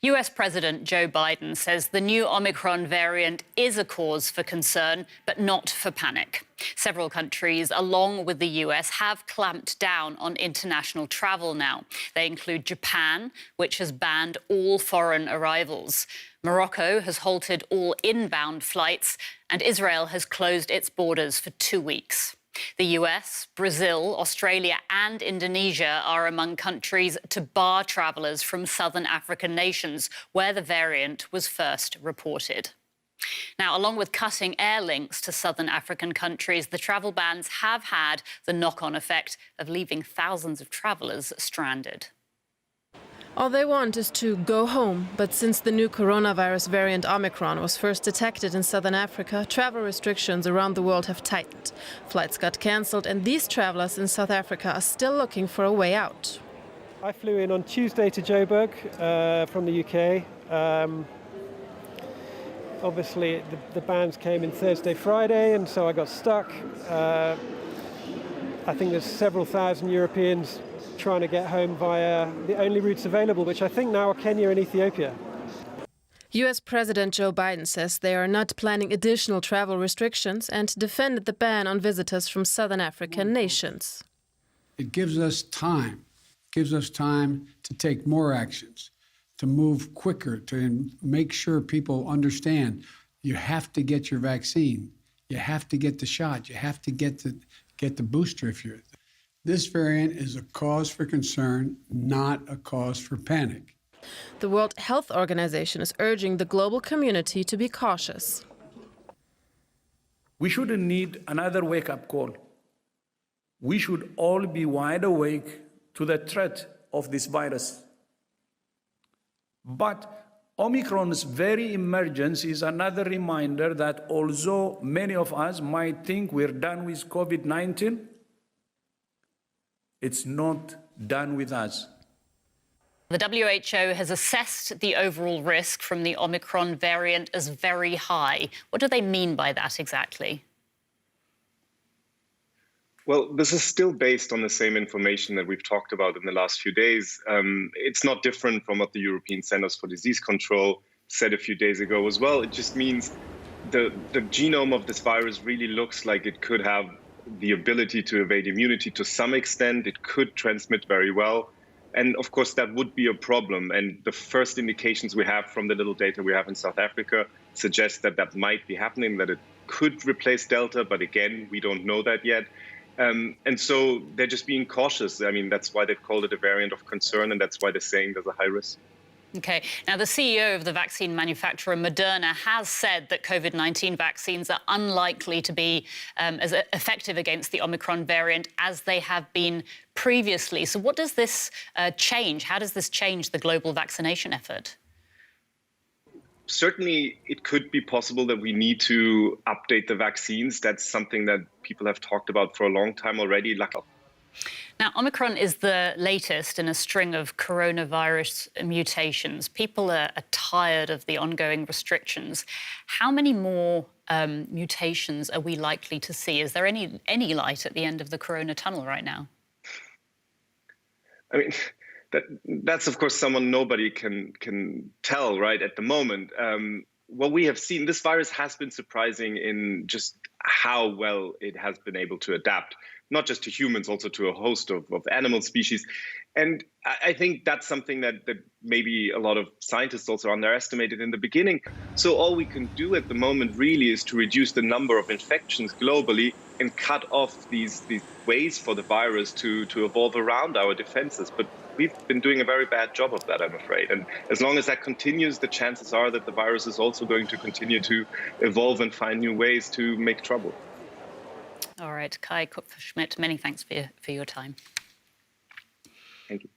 US President Joe Biden says the new Omicron variant is a cause for concern, but not for panic. Several countries, along with the US, have clamped down on international travel now. They include Japan, which has banned all foreign arrivals. Morocco has halted all inbound flights, and Israel has closed its borders for 2 weeks. The US, Brazil, Australia and Indonesia are among countries to bar travellers from southern African nations, where the variant was first reported. Now, along with cutting air links to southern African countries, the travel bans have had the knock-on effect of leaving thousands of travellers stranded. All they want is to go home, but since the new coronavirus variant Omicron was first detected in southern Africa, travel restrictions around the world have tightened. Flights got cancelled, and these travelers in South Africa are still looking for a way out. I flew in on Tuesday to Joburg from the UK. Obviously, the bans came in Thursday, Friday, and so I got stuck. I think there's several thousand Europeans trying to get home via the only routes available, which I think now are Kenya and Ethiopia. US President Joe Biden says they are not planning additional travel restrictions and defended the ban on visitors from southern African nations. It gives us time. To take more actions, to move quicker, to make sure people understand you have to get your vaccine, you have to get the shot, you have to get the booster if you're. This variant is a cause for concern, not a cause for panic. The World Health Organization is urging the global community to be cautious. We shouldn't need another wake-up call. We should all be wide awake to the threat of this virus. But Omicron's very emergence is another reminder that although many of us might think we're done with COVID-19, it's not done with us. The WHO has assessed the overall risk from the Omicron variant as very high. What do they mean by that exactly? Well, this is still based on the same information that we've talked about in the last few days. It's not different from what the European Centers for Disease Control said a few days ago as well. It just means the genome of this virus really looks like it could have the ability to evade immunity to some extent. It could transmit very well. And of course, that would be a problem. And the first indications we have from the little data we have in South Africa suggest that that might be happening, that it could replace Delta. But again, we don't know that yet. And so they're just being cautious. I mean, that's why they've called it a variant of concern. And that's why they're saying there's a high risk. OK. Now, the CEO of the vaccine manufacturer Moderna has said that COVID-19 vaccines are unlikely to be as effective against the Omicron variant as they have been previously. So what does this change? How does this change the global vaccination effort? Certainly, it could be possible that we need to update the vaccines. That's something that people have talked about for a long time already. Now, Omicron is the latest in a string of coronavirus mutations. People are tired of the ongoing restrictions. How many more mutations are we likely to see? Is there any light at the end of the corona tunnel right now? I mean, that's of course someone nobody can tell right at the moment. What we have seen, this virus has been surprising in just how well it has been able to adapt, not just to humans, also to a host of animal species. And I think that's something that maybe a lot of scientists also underestimated in the beginning. So all we can do at the moment really is to reduce the number of infections globally and cut off these ways for the virus to evolve around our defenses. But we've been doing a very bad job of that, I'm afraid. And as long as that continues, the chances are that the virus is also going to continue to evolve and find new ways to make trouble. All right, Kai Kupferschmidt, many thanks for your time. Thank you.